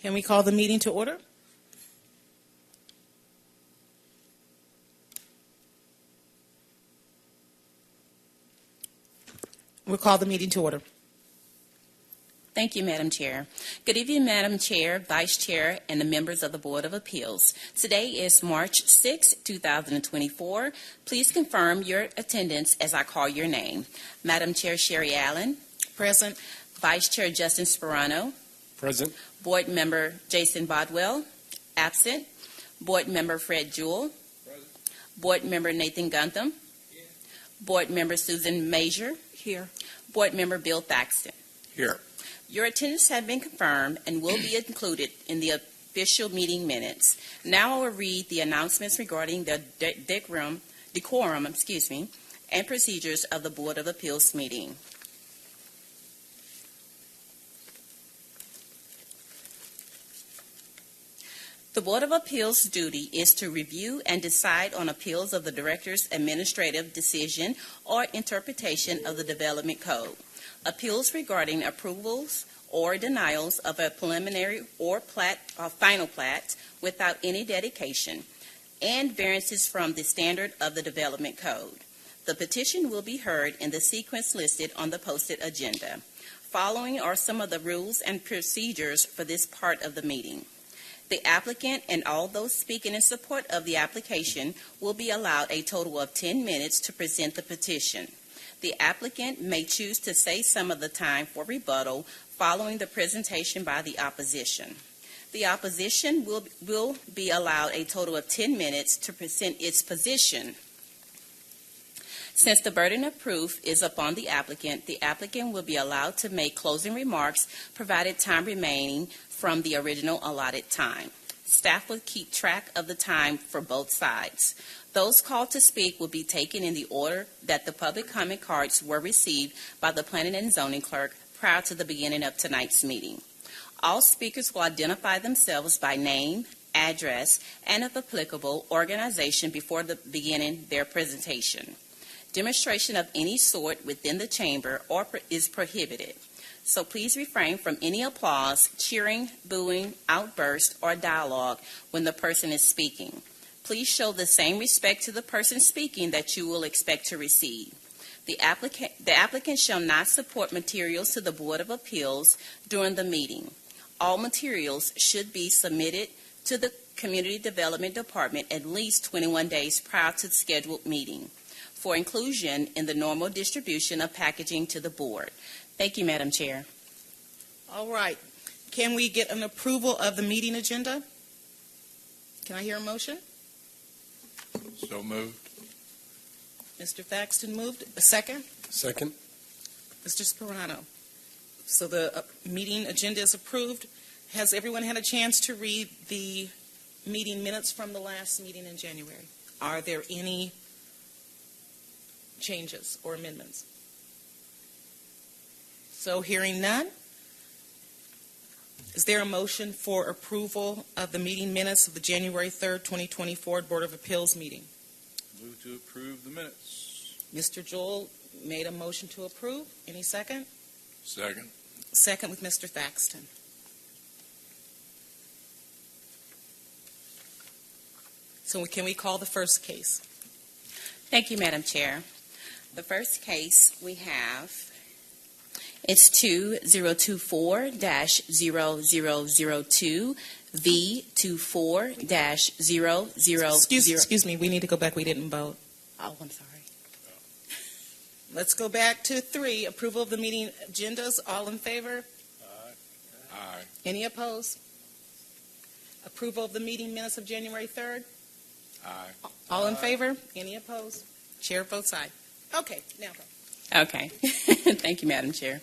Can we call the meeting to order? We'll call the meeting to order. Thank you, Madam Chair. Good evening, Madam Chair, Vice Chair, and the members of the Board of Appeals. Today is March 6, 2024. Please confirm your attendance as I call your name. Madam Chair Sherry Allen. Present. Vice Chair Justin Sperano. Present. Board Member Jason Bodwell. Absent. Board Member Fred Jewell. Present. Board Member Nathan Guntham. Here. Board Member Susan Major. Here. Board Member Bill Thaxton. Here. Your attendance has been confirmed and will be included in the official meeting minutes. Now I will read the announcements regarding the decorum, and procedures of the Board of Appeals meeting. The Board of Appeals' duty is to review and decide on appeals of the Director's administrative decision or interpretation of the Development Code. Appeals regarding approvals or denials of a preliminary or final plat without any dedication, and variances from the standard of the Development Code. The petition will be heard in the sequence listed on the posted agenda. Following are some of the rules and procedures for this part of the meeting. The applicant and all those speaking in support of the application will be allowed a total of 10 minutes to present the petition. The applicant may choose to say some of the time for rebuttal following the presentation by the opposition. The opposition will be allowed a total of 10 minutes to present its position. Since the burden of proof is upon the applicant will be allowed to make closing remarks, provided time remaining from the original allotted time. Staff will keep track of the time for both sides. Those called to speak will be taken in the order that the public comment cards were received by the Planning and Zoning Clerk prior to the beginning of tonight's meeting. All speakers will identify themselves by name, address, and if applicable, organization before beginning their presentation. Demonstration of any sort within the chamber is prohibited. So please refrain from any applause, cheering, booing, outburst, or dialogue when the person is speaking. Please show the same respect to the person speaking that you will expect to receive. The applicant shall not support materials to the Board of Appeals during the meeting. All materials should be submitted to the Community Development Department at least 21 days prior to the scheduled meeting for inclusion in the normal distribution of packaging to the Board. Thank you, Madam Chair. All right. Can we get an approval of the meeting agenda? Can I hear a motion? So moved. Mr. Thaxton moved. A second? Second. Mr. Sperano. So the meeting agenda is approved. Has everyone had a chance to read the meeting minutes from the last meeting in January? Are there any changes or amendments? So hearing none, is there a motion for approval of the meeting minutes of the January 3rd, 2024 Board of Appeals meeting? Move to approve the minutes. Mr. Joel made a motion to approve. Any second? Second. Second with Mr. Thaxton. So can we call the first case? Thank you, Madam Chair. The first case we have is 2024-0002 V24-000. Excuse me, we need to go back. We didn't vote. Oh, I'm sorry. Let's go back to 3. Approval of the meeting agendas. All in favor? Aye. Aye. Any opposed? Approval of the meeting minutes of January 3rd? Aye. All in favor? Any opposed? Chair votes aye. Okay, now go. Okay. Thank you, Madam Chair.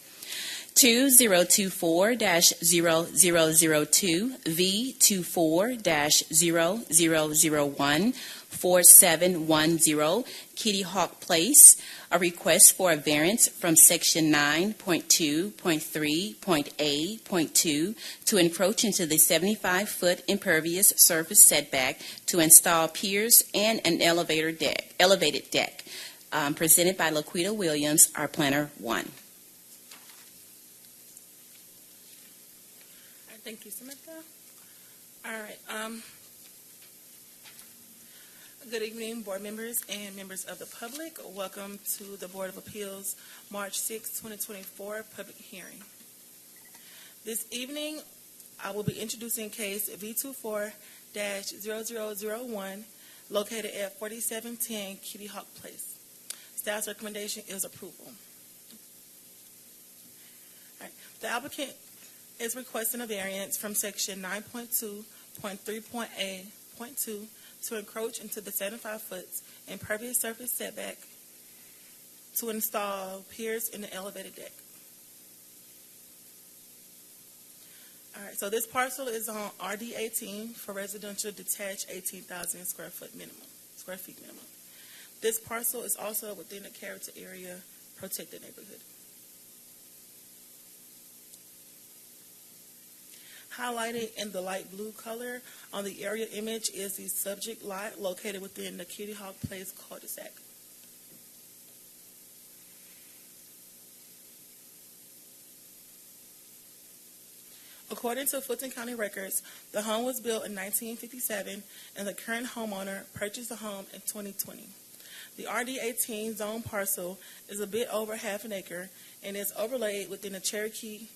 2024-0002 V24-0001 4710 Kitty Hawk Place, a request for a variance from Section 9.2.3.A.2 to encroach into the 75-foot impervious surface setback to install piers and an elevated deck, presented by Laquita Williams, our Planner 1. Thank you, Samantha. All right. Good evening, board members and members of the public. Welcome to the Board of Appeals March 6, 2024 public hearing. This evening, I will be introducing case V24-0001 located at 4710 Kitty Hawk Place. Staff's recommendation is approval. All right. The applicant is requesting a variance from section 9.2.3.A.2 to encroach into the 75-foot impervious surface setback to install piers in the elevated deck. All right, so this parcel is on RD 18 for residential detached 18,000 square feet minimum. This parcel is also within the character area protected neighborhood. Highlighted in the light blue color on the area image is the subject lot located within the Kitty Hawk Place cul-de-sac. According to Fulton County records, the home was built in 1957 and the current homeowner purchased the home in 2020. The RD18 zone parcel is a bit over half an acre and is overlaid within the Cherokee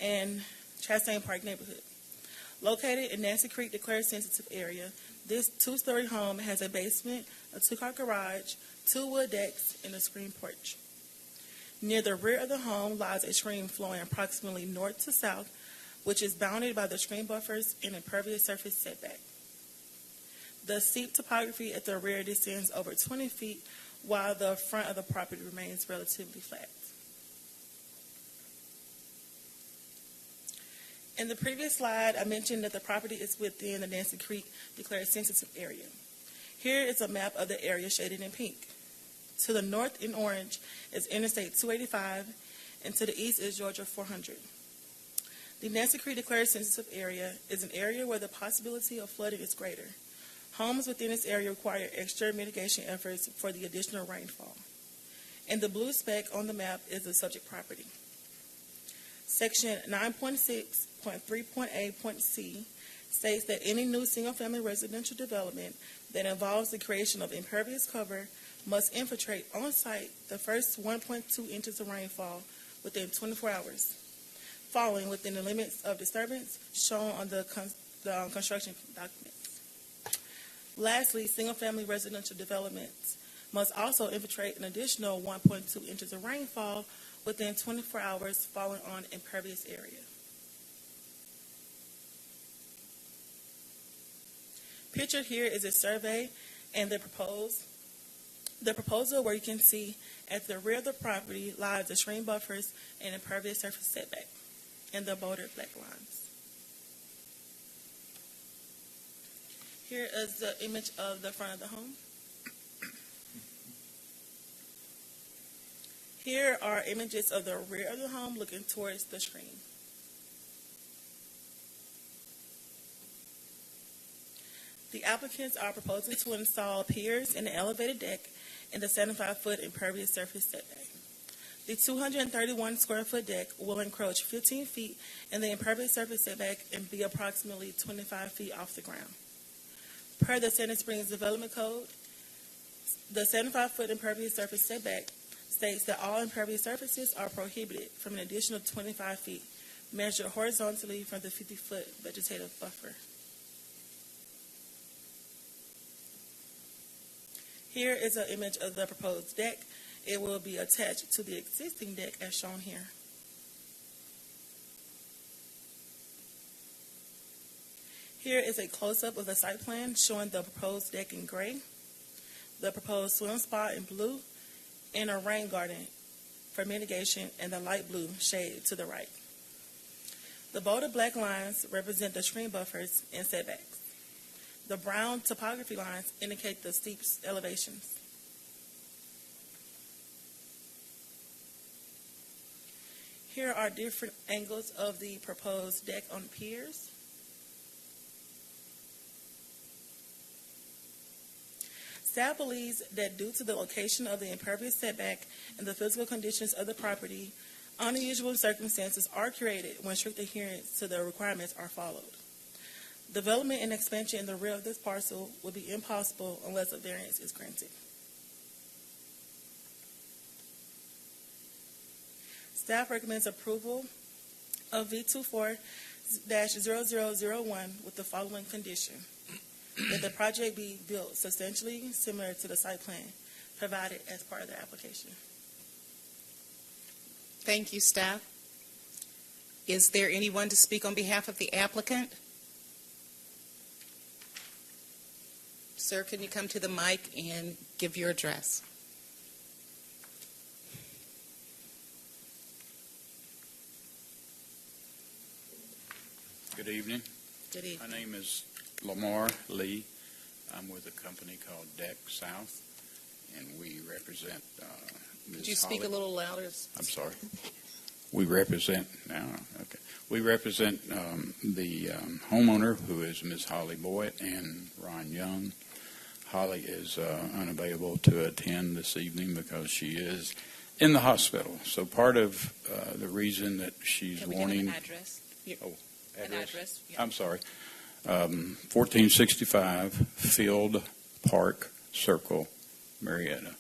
and Chastain Park neighborhood. Located in Nancy Creek Declared Sensitive Area, this two-story home has a basement, a two-car garage, 2 wood decks, and a screen porch. Near the rear of the home lies a stream flowing approximately north to south, which is bounded by the stream buffers and impervious surface setback. The steep topography at the rear descends over 20 feet, while the front of the property remains relatively flat. In the previous slide, I mentioned that the property is within the Nancy Creek Declared Sensitive Area. Here is a map of the area shaded in pink. To the north in orange is Interstate 285, and to the east is Georgia 400. The Nancy Creek Declared Sensitive Area is an area where the possibility of flooding is greater. Homes within this area require extra mitigation efforts for the additional rainfall. And the blue speck on the map is the subject property. Section 9.6.3.A.C states that any new single-family residential development that involves the creation of impervious cover must infiltrate on-site the first 1.2 inches of rainfall within 24 hours, falling within the limits of disturbance shown on the construction documents. Lastly, single-family residential developments must also infiltrate an additional 1.2 inches of rainfall within 24 hours falling on impervious area. Pictured here is a survey and the proposal where you can see at the rear of the property lies the stream buffers and impervious surface setback and the bordered black lines. Here is the image of the front of the home. Here are images of the rear of the home looking towards the stream. The applicants are proposing to install piers in the elevated deck in the 75-foot impervious surface setback. The 231 square foot deck will encroach 15 feet in the impervious surface setback and be approximately 25 feet off the ground. Per the Sandy Springs Development Code, the 75-foot impervious surface setback states that all impervious surfaces are prohibited from an additional 25 feet, measured horizontally from the 50-foot vegetative buffer. Here is an image of the proposed deck. It will be attached to the existing deck as shown here. Here is a close-up of the site plan showing the proposed deck in gray, the proposed swim spot in blue, and a rain garden for mitigation and the light blue shade to the right. The bolded black lines represent the stream buffers and setbacks. The brown topography lines indicate the steep elevations. Here are different angles of the proposed deck on piers. Staff believes that due to the location of the impervious setback and the physical conditions of the property, Unusual circumstances are created when strict adherence to the requirements are followed. Development and expansion in the rear of this parcel will be impossible unless a variance is granted. Staff recommends approval of V24-0001 with the following condition: that the project be built substantially similar to the site plan provided as part of the application. Thank you, staff. Is there anyone to speak on behalf of the applicant? Sir, can you come to the mic and give your address? Good evening. Good My evening. name is Lamar Lee. I'm with a company called Deck South, and we represent Ms. Could you speak a Holly. little louder? I'm sorry. We represent We represent the homeowner, who is Ms. Holly Boyd, and Ron Young. Holly is unavailable to attend this evening because she is in the hospital. So part of the reason that she's Can we give wanting an address? An address? Yeah. I'm sorry. 1465 Field Park Circle, Marietta.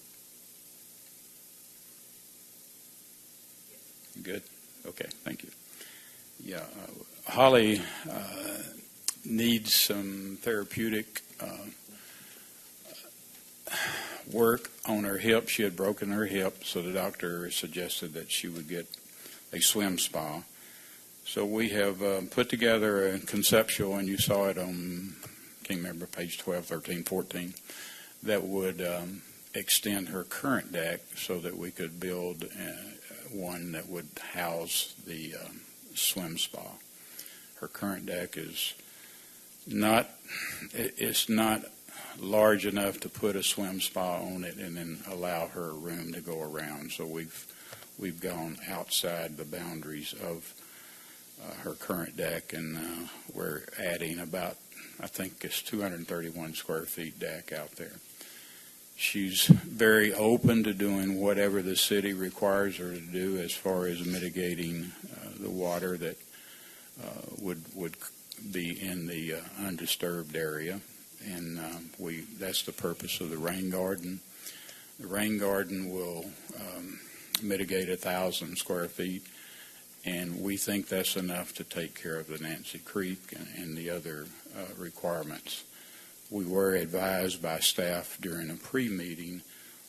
Good? Okay, thank you. Yeah, Holly needs some therapeutic work on her hip. She had broken her hip, so the doctor suggested that she would get a swim spa. So we have put together a conceptual, and you saw it on, can't remember, page 12, 13, 14, that would extend her current deck so that we could build one that would house the swim spa. Her current deck is not large enough to put a swim spa on it and then allow her room to go around. So we've gone outside the boundaries of her current deck, and we're adding about, I think it's 231 square feet deck out there. She's very open to doing whatever the city requires her to do as far as mitigating the water that would be in the undisturbed area, and that's the purpose of the rain garden. The rain garden will mitigate 1,000 square feet, and we think that's enough to take care of the Nancy Creek and the other requirements. We were advised by staff during a pre-meeting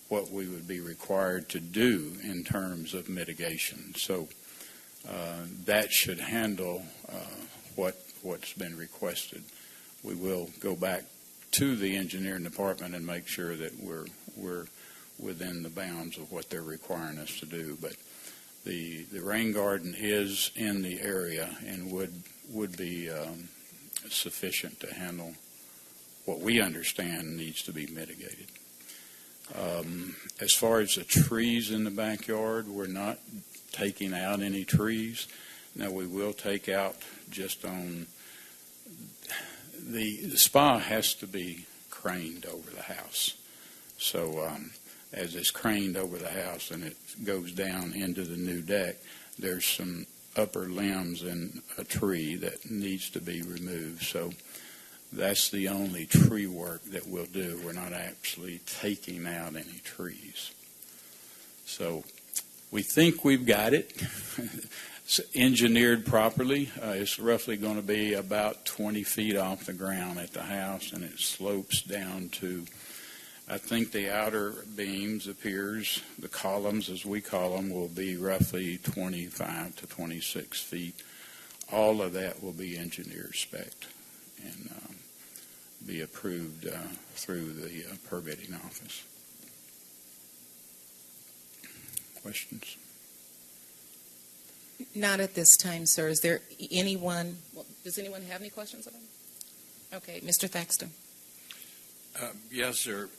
what we would be required to do in terms of mitigation. So that should handle what's been requested. We will go back to the engineering department and make sure that we're within the bounds of what they're requiring us to do. But the rain garden is in the area and would be sufficient to handle what we understand needs to be mitigated. As far as the trees in the backyard, we're not taking out any trees. Now, we will take out just on the spa has to be craned over the house. So as it's craned over the house and it goes down into the new deck, there's some upper limbs in a tree that needs to be removed. So that's the only tree work that we'll do. We're not actually taking out any trees. So we think we've got it. It's engineered properly. It's roughly going to be about 20 feet off the ground at the house, and it slopes down to, I think the outer beams appears, the columns as we call them, will be roughly 25 to 26 feet. All of that will be engineer spec'd and be approved through the permitting office. Questions? Not at this time, sir. Is there anyone, does anyone have any questions of him? Okay, Mr. Thaxton. Yes, sir.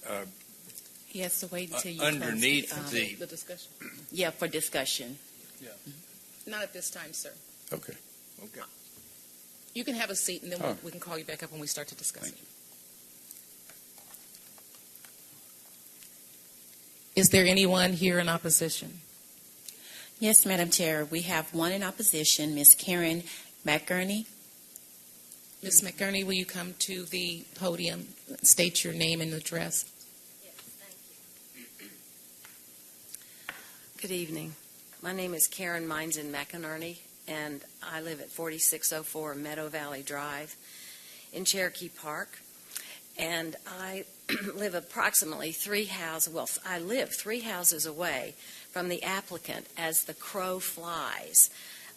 He has to wait until you Underneath close the discussion. Yeah, for discussion. Not at this time, sir. Okay. Okay. You can have a seat, and then Oh. we can call you back up when we start to discuss Thank it. Is there anyone here in opposition? Yes, Madam Chair. We have one in opposition, Ms. Karen McGurney. Ms. McGurney, will you come to the podium, state your name and address? Yes, thank you. Good evening. My name is Karen Meinzen McInerney, and I live at 4604 Meadow Valley Drive in Cherokee Park. And I live approximately I live 3 houses away from the applicant as the crow flies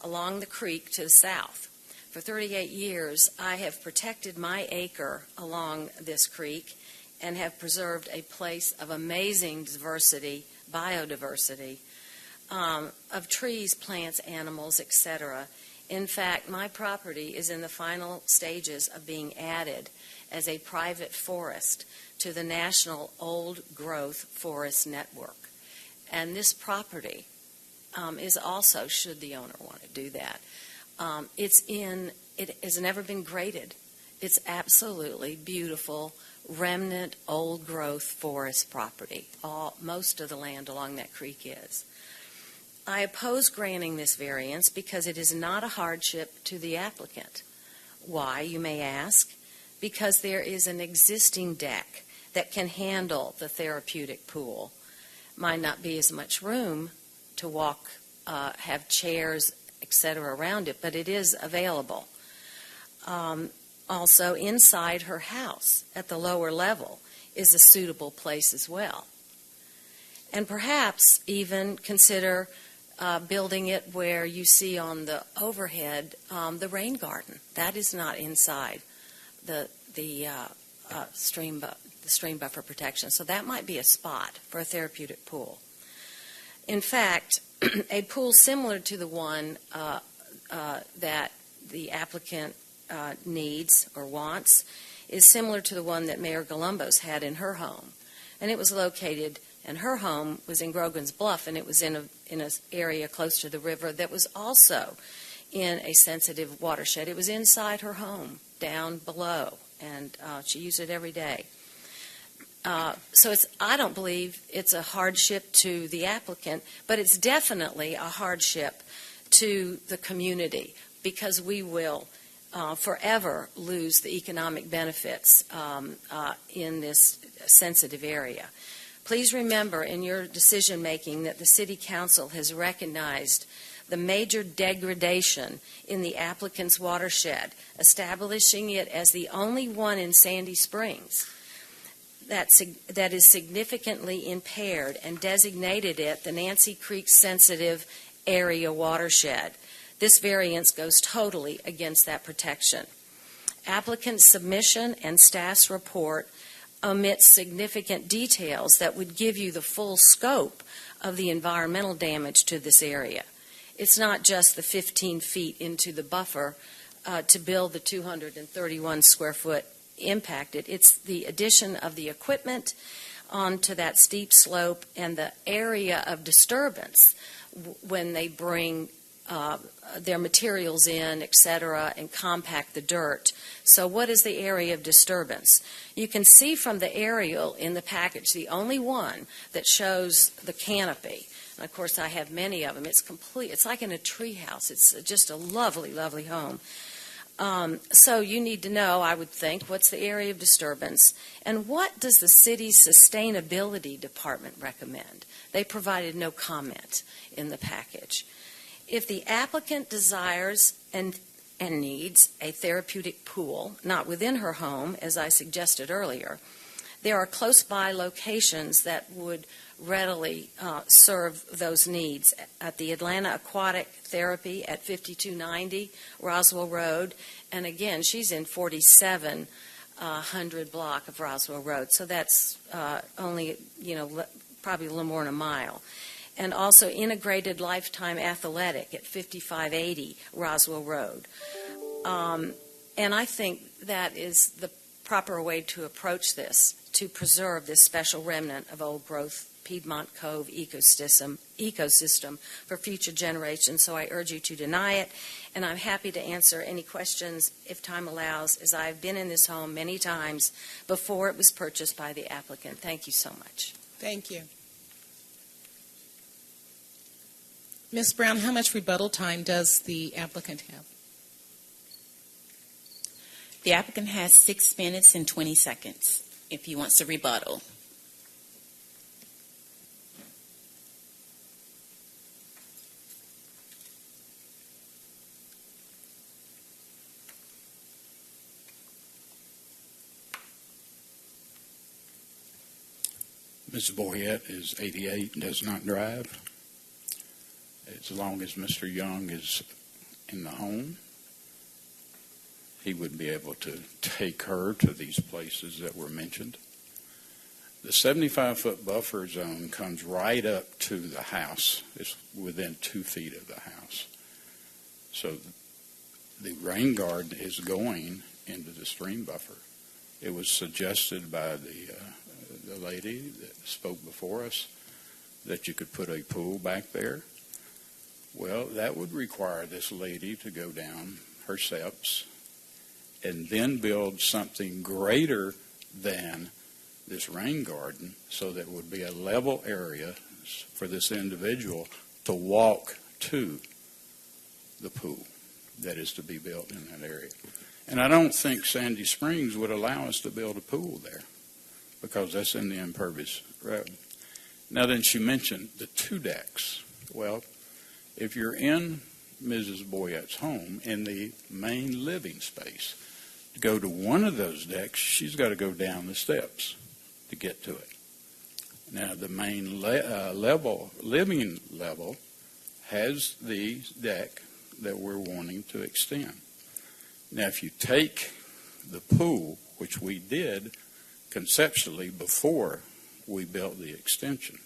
along the creek to the south. For 38 years, I have protected my acre along this creek and have preserved a place of amazing biodiversity, of trees, plants, animals, etc. In fact, my property is in the final stages of being added as a private forest to the National Old Growth Forest Network. And this property is also, should the owner want to do that, it has never been graded. It's absolutely beautiful, remnant, old growth forest property. Most of the land along that creek is. I oppose granting this variance because it is not a hardship to the applicant. Why, you may ask? Because there is an existing deck that can handle the therapeutic pool. Might not be as much room to walk, have chairs, etc. around it, but it is available. Also, inside her house at the lower level is a suitable place as well. And perhaps even consider building it where you see on the overhead the rain garden. That is not inside the stream buffer protection. So that might be a spot for a therapeutic pool. In fact, a pool similar to the one that the applicant needs or wants is similar to the one that Mayor Galumbo's had in her home. And it was located, and her home was in Grogan's Bluff, and it was in an area close to the river that was also in a sensitive watershed. It was inside her home, down below, and she used it every day. So I don't believe it's a hardship to the applicant, but it's definitely a hardship to the community because we will forever lose the economic benefits in this sensitive area. Please remember in your decision making that the City Council has recognized the major degradation in the applicant's watershed, establishing it as the only one in Sandy Springs that is significantly impaired and designated it the Nancy Creek Sensitive Area Watershed. This variance goes totally against that protection. Applicant's submission and staff's report omits significant details that would give you the full scope of the environmental damage to this area. It's not just the 15 feet into the buffer to build the 231 square foot impacted. It's the addition of the equipment onto that steep slope and the area of disturbance when they bring their materials in, etc., and compact the dirt. So what is the area of disturbance? You can see from the aerial in the package, the only one that shows the canopy. And of course, I have many of them. It's complete. It's like in a tree house. It's just a lovely, lovely home. So you need to know, I would think, what's the area of disturbance and what does the city's sustainability department recommend? They provided no comment in the package. If the applicant desires and needs a therapeutic pool, not within her home, as I suggested earlier, there are close by locations that would readily serve those needs at the Atlanta Aquatic Therapy at 5290 Roswell Road. And again, she's in 4700 block of Roswell Road. So that's only, probably a little more than a mile. And also Integrated Lifetime Athletic at 5580 Roswell Road. And I think that is the proper way to approach this, to preserve this special remnant of old growth Piedmont Cove ecosystem for future generations. So I urge you to deny it, and I'm happy to answer any questions if time allows, as I've been in this home many times before it was purchased by the applicant. Thank you so much. Thank you. Ms. Brown, how much rebuttal time does the applicant have? The applicant has 6 minutes and 20 seconds if he wants to rebuttal. Mrs. Boyette is 88 and does not drive. As long as Mr. Young is in the home, he would be able to take her to these places that were mentioned. The 75-foot buffer zone comes right up to the house. It's within 2 feet of the house. So the rain garden is going into the stream buffer. It was suggested by the lady that spoke before us that you could put a pool back there. Well, that would require this lady to go down her steps and then build something greater than this rain garden so that it would be a level area for this individual to walk to the pool that is to be built in that area. And I don't think Sandy Springs would allow us to build a pool there because that's in the impervious road. Now then, she mentioned the 2 decks. Well, if you're in Mrs. Boyette's home in the main living space, to go to one of those decks, she's got to go down the steps to get to it. Now, the main living level has the deck that we're wanting to extend. Now, if you take the pool, which we did conceptually before we built the extension,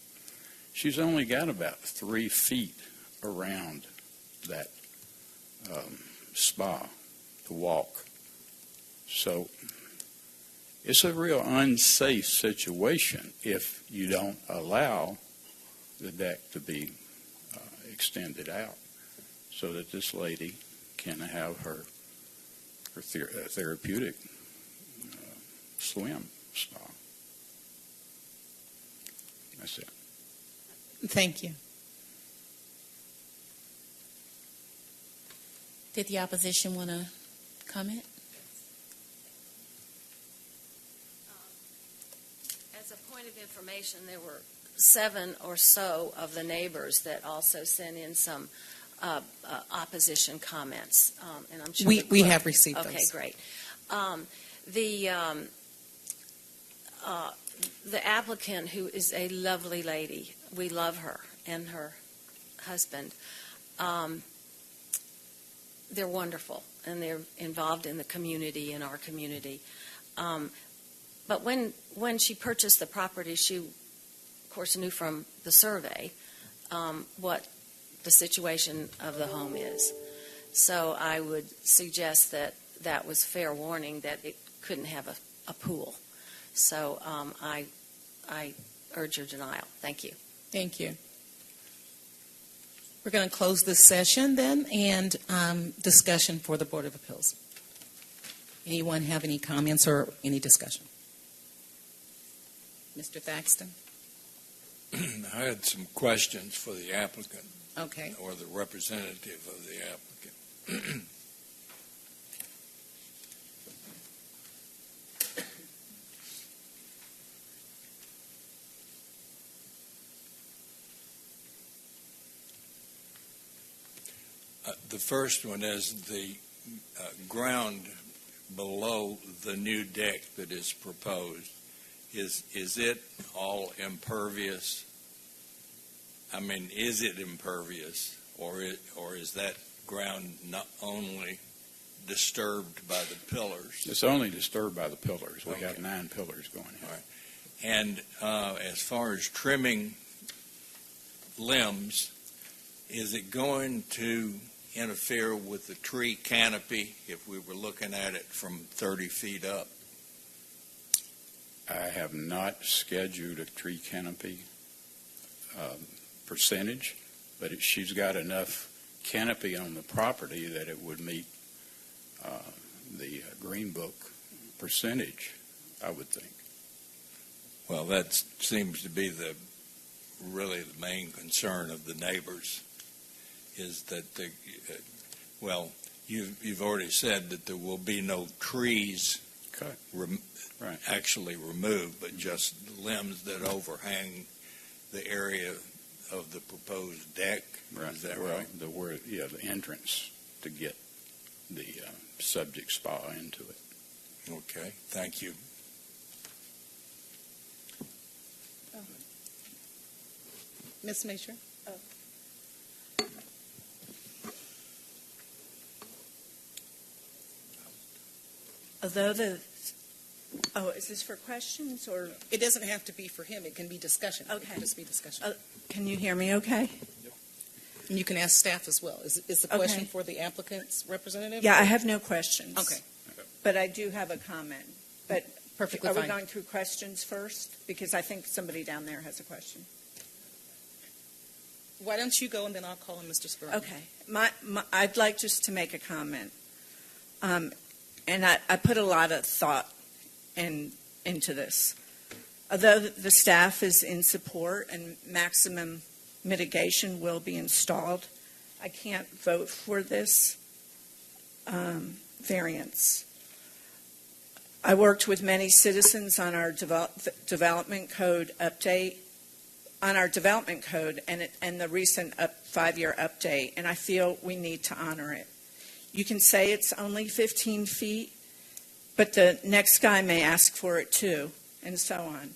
she's only got about 3 feet around that spa to walk. So it's a real unsafe situation if you don't allow the deck to be extended out so that this lady can have her therapeutic swim spa. That's it. Thank you. Did the opposition want to comment? As a point of information, there were 7 or so of the neighbors that also sent in some opposition comments, and I'm sure We have received those. Okay, great. The applicant, who is a lovely lady, we love her, and her husband, they're wonderful, and they're involved in the community, in our community. But when she purchased the property, she, of course, knew from the survey what the situation of the home is. So I would suggest that that was fair warning that it couldn't have a pool. So I urge your denial. Thank you. Thank you. We're going to close this session then and discussion for the Board of Appeals. Anyone have any comments or any discussion? Mr. Thaxton? I had some questions for the applicant Okay. or the representative of the applicant. The first one is the ground below the new deck that is proposed. Is it all impervious? I mean, is it impervious, or is that ground not only disturbed by the pillars? It's only disturbed by the pillars. We Okay. have 9 pillars going here. All right. And as far as trimming limbs, is it going to interfere with the tree canopy if we were looking at it from 30 feet up? I have not scheduled a tree canopy percentage, but she's got enough canopy on the property that it would meet the Green Book percentage, I would think. Well, that seems to be really the main concern of the neighbors. is that well, you've already said that there will be no trees Cut. Right. actually removed, but just limbs that overhang the area of the proposed deck. Right. Is that Well, right? the entrance to get the subject spa into it. Okay, thank you. Ms. Major? Although is this for questions or, It doesn't have to be for him. It can be discussion. It Okay. can just be discussion. can you hear me okay? And you can ask staff as well. Is the question Okay. for the applicant's representative? Yeah, I have no questions. Okay, But I do have a comment. But perfectly are we fine. going through questions first? Because I think somebody down there has a question. Why don't you go and then I'll call in Mr. Speroni. Okay. I'd like just to make a comment. And I put a lot of thought into this. Although the staff is in support and maximum mitigation will be installed, I can't vote for this variance. I worked with many citizens on our development code update, on our development code and the recent 5-year update, and I feel we need to honor it. You can say it's only 15 feet, but the next guy may ask for it too, and so on.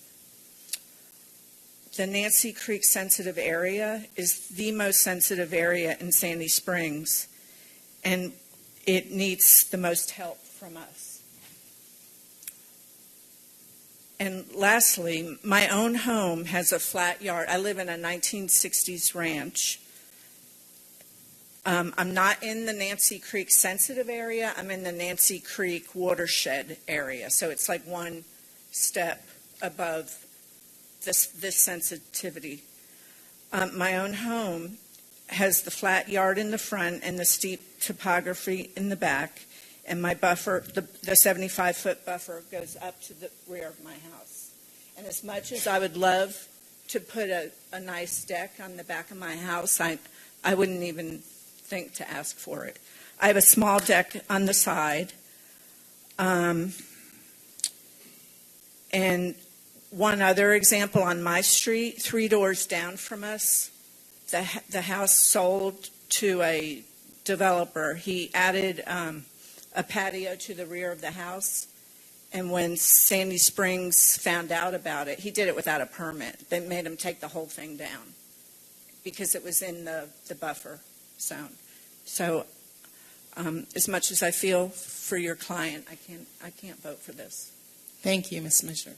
The Nancy Creek sensitive area is the most sensitive area in Sandy Springs, and it needs the most help from us. And lastly, my own home has a flat yard. I live in a 1960s ranch. I'm not in the Nancy Creek sensitive area. I'm in the Nancy Creek watershed area. So it's like one step above this sensitivity. My own home has the flat yard in the front and the steep topography in the back. And my buffer, the 75-foot buffer, goes up to the rear of my house. And as much as I would love to put a nice deck on the back of my house, I wouldn't even think to ask for it. I have a small deck on the side. And one other example, on my street, 3 doors down from us, the house sold to a developer. He added a patio to the rear of the house, and when Sandy Springs found out about it, he did it without a permit. They made him take the whole thing down because it was in the buffer zone. So as much as I feel for your client, I can't vote for this. Thank you, Ms. Major.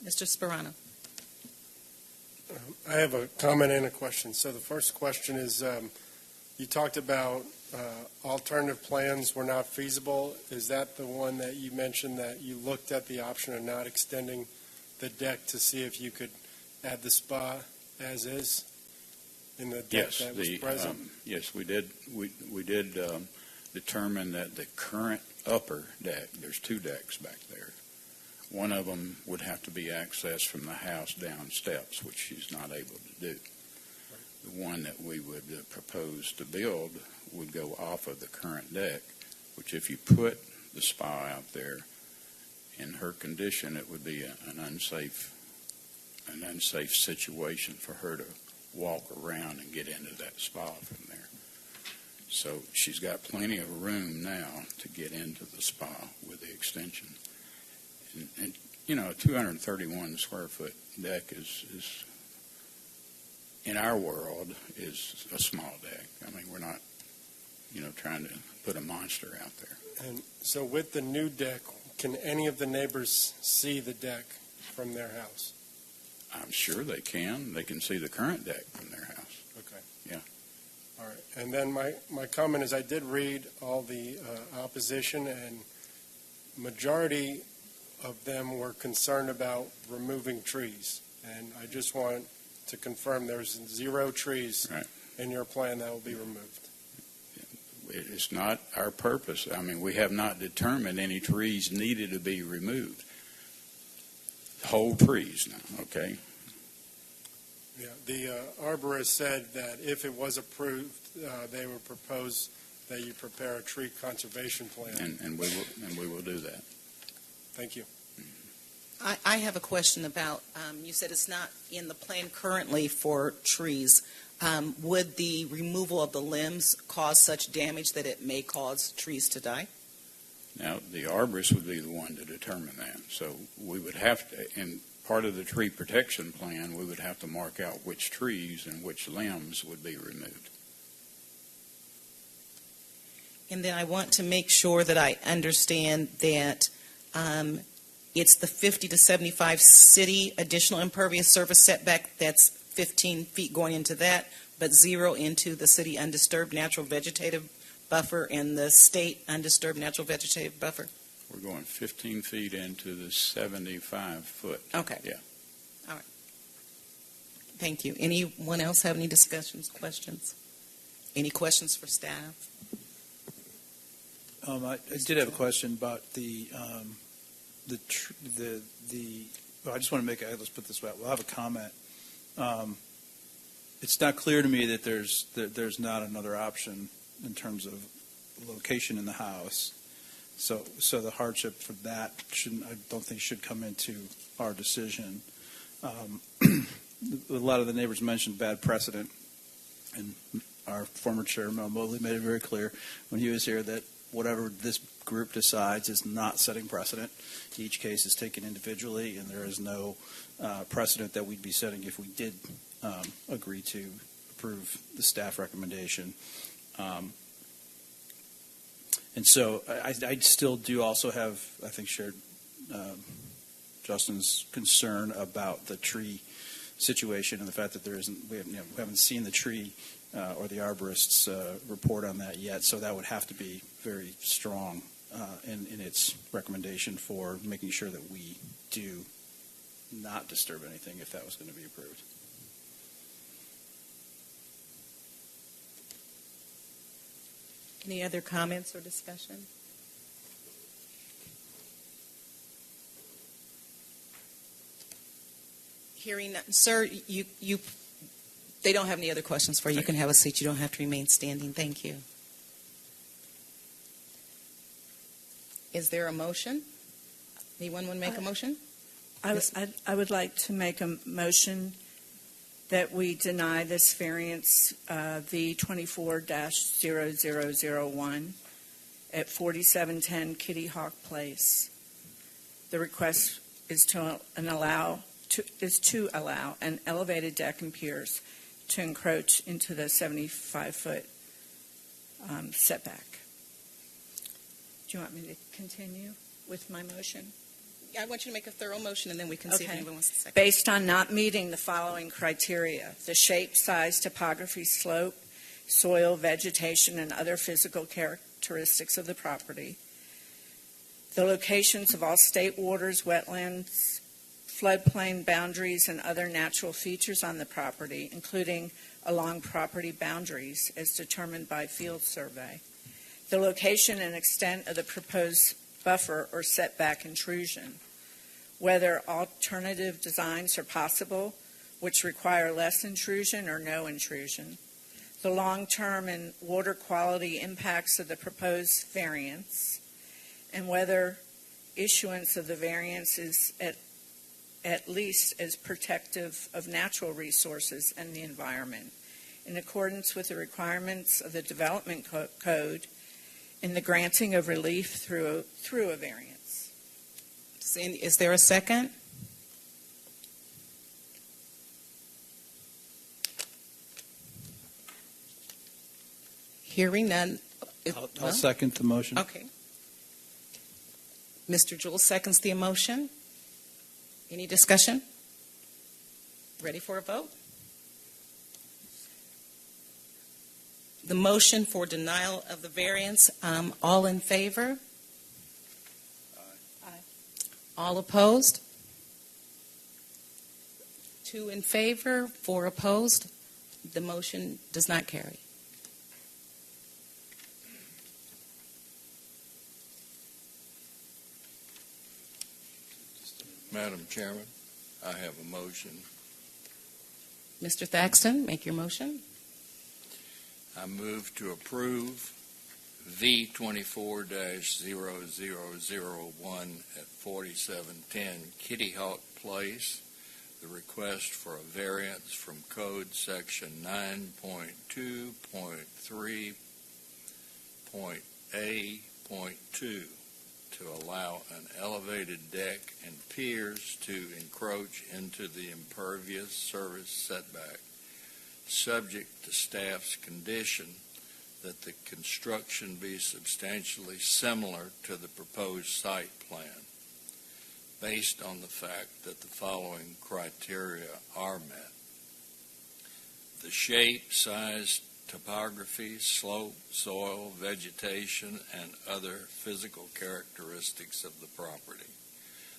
Mr. Speroni. I have a comment and a question. So the first question is, you talked about alternative plans were not feasible. Is that the one that you mentioned, that you looked at the option of not extending the deck to see if you could add the spa as is in the deck that was present? Yes, we did. We did determine that the current upper deck, there's 2 decks back there. One of them would have to be accessed from the house down steps, which she's not able to do. The one that we would propose to build would go off of the current deck, which if you put the spa out there, in her condition, it would be an unsafe situation for her to walk around and get into that spa from there. So she's got plenty of room now to get into the spa with the extension. And you know, a 231 square foot deck is in our world is a small deck. I mean, we're not, trying to put a monster out there. And so with the new deck, can any of the neighbors see the deck from their house? I'm sure they can. They can see the current deck from their house. Okay. Yeah. All right. And then my comment is, I did read all the opposition, and majority of them were concerned about removing trees. And I just want to confirm there's 0 trees Right. in your plan that will be removed. It's not our purpose. I mean, we have not determined any trees needed to be removed. Whole trees now, okay? Yeah, the arborist said that if it was approved, they would propose that you prepare a tree conservation plan. And we will do that. Thank you. I have a question about, you said it's not in the plan currently for trees. Would the removal of the limbs cause such damage that it may cause trees to die? Now, the arborist would be the one to determine that. So we would have to, in part of the tree protection plan, we would have to mark out which trees and which limbs would be removed. And then I want to make sure that I understand that it's the 50 to 75 city additional impervious surface setback, that's 15 feet going into that, but 0 into the city undisturbed natural vegetative buffer and the state undisturbed natural vegetative buffer. We're going 15 feet into the 75-foot. Okay. Yeah. All right. Thank you. Anyone else have any discussions, questions? Any questions for staff? I did have a question about well, I just want to make let's put it this way. We'll have a comment. It's not clear to me that there's not another option in terms of location in the house. So the hardship for that I don't think should come into our decision. A lot of the neighbors mentioned bad precedent, and our former chair, Mel Mobley, made it very clear when he was here that whatever this group decides is not setting precedent. Each case is taken individually, and there is no precedent that we'd be setting if we did agree to approve the staff recommendation. And so I still do also have, I think, shared Justin's concern about the tree situation and the fact that we haven't seen the tree or the arborist's report on that yet. So that would have to be very strong in its recommendation for making sure that we do not disturb anything if that was going to be approved. Any other comments or discussion? Hearing none. Sir, they don't have any other questions for you. You can have a seat. You don't have to remain standing. Thank you. Is there a motion? Anyone want to make a motion? I would like to make a motion that we deny this variance, the 24-0001 at 4710 Kitty Hawk Place. The request is to allow an elevated deck and piers to encroach into the 75-foot setback. Do you want me to continue with my motion? I want you to make a thorough motion, and then we can see if Okay. anyone wants to second. Based on not meeting the following criteria: the shape, size, topography, slope, soil, vegetation, and other physical characteristics of the property, the locations of all state waters, wetlands, floodplain boundaries, and other natural features on the property, including along property boundaries as determined by field survey, the location and extent of the proposed buffer or setback intrusion, whether alternative designs are possible which require less intrusion or no intrusion, the long-term and water quality impacts of the proposed variance, and whether issuance of the variance is at least as protective of natural resources and the environment, in accordance with the requirements of the Development Code in the granting of relief through a variance. Is there a second? Hearing none. I'll second the motion. Okay. Mr. Jewell seconds the motion. Any discussion? Ready for a vote? The motion for denial of the variance, all in favor? Aye. All opposed? 2 in favor, 4 opposed. The motion does not carry. Madam Chairman, I have a motion Mr. Thaxton, make your motion. I move to approve V24-0001 at 4710 Kitty Hawk Place, the request for a variance from Code Section 9.2.3.A.2 to allow an elevated deck and piers to encroach into the impervious surface setback, subject to staff's condition that the construction be substantially similar to the proposed site plan, based on the fact that the following criteria are met: the shape, size, topography, slope, soil, vegetation, and other physical characteristics of the property,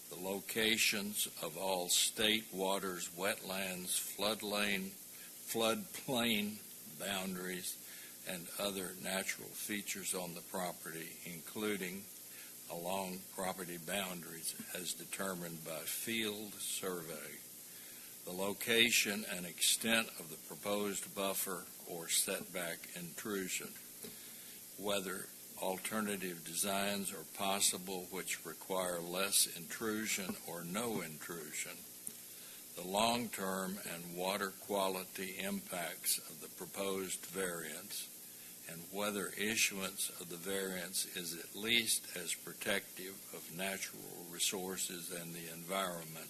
the locations of all state waters, wetlands, floodplain boundaries, and other natural features on the property, including along property boundaries as determined by field survey, the location and extent of the proposed buffer or setback intrusion, whether alternative designs are possible which require less intrusion or no intrusion, the long-term and water quality impacts of the proposed variance, and whether issuance of the variance is at least as protective of natural resources and the environment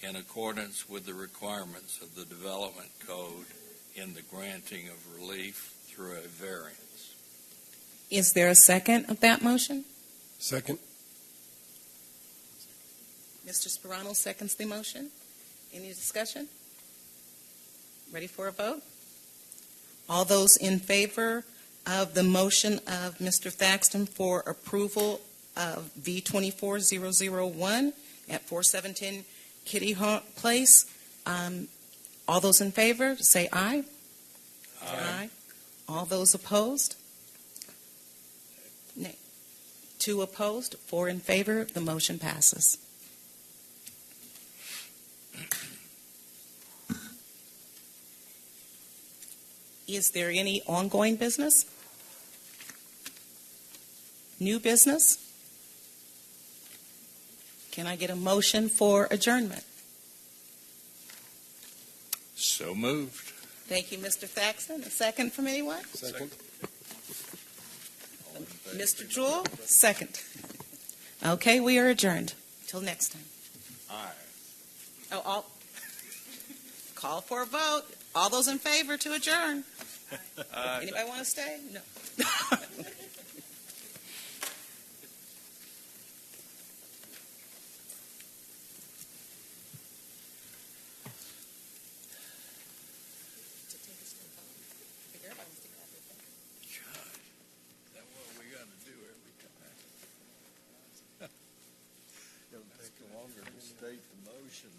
in accordance with the requirements of the Development Code in the granting of relief through a variance. Is there a second of that motion? Second. Mr. Sperano seconds the motion. Any discussion? Ready for a vote? All those in favor of the motion of Mr. Thaxton for approval of V24-001 at 4710 Kitty Hawk Place, all those in favor, say aye. Aye. All those opposed? Nay. 2 opposed, 4 in favor. The motion passes. Is there any ongoing business? New business? Can I get a motion for adjournment? So moved. Thank you, Mr. Thaxton. A second from anyone? Second. Mr. Jewell, second. Okay, we are adjourned. Till next time. Aye. Oh, all. Call for a vote. All those in favor to adjourn? Anybody want to stay? No. That's what we got to do every time. It'll take longer to state the motion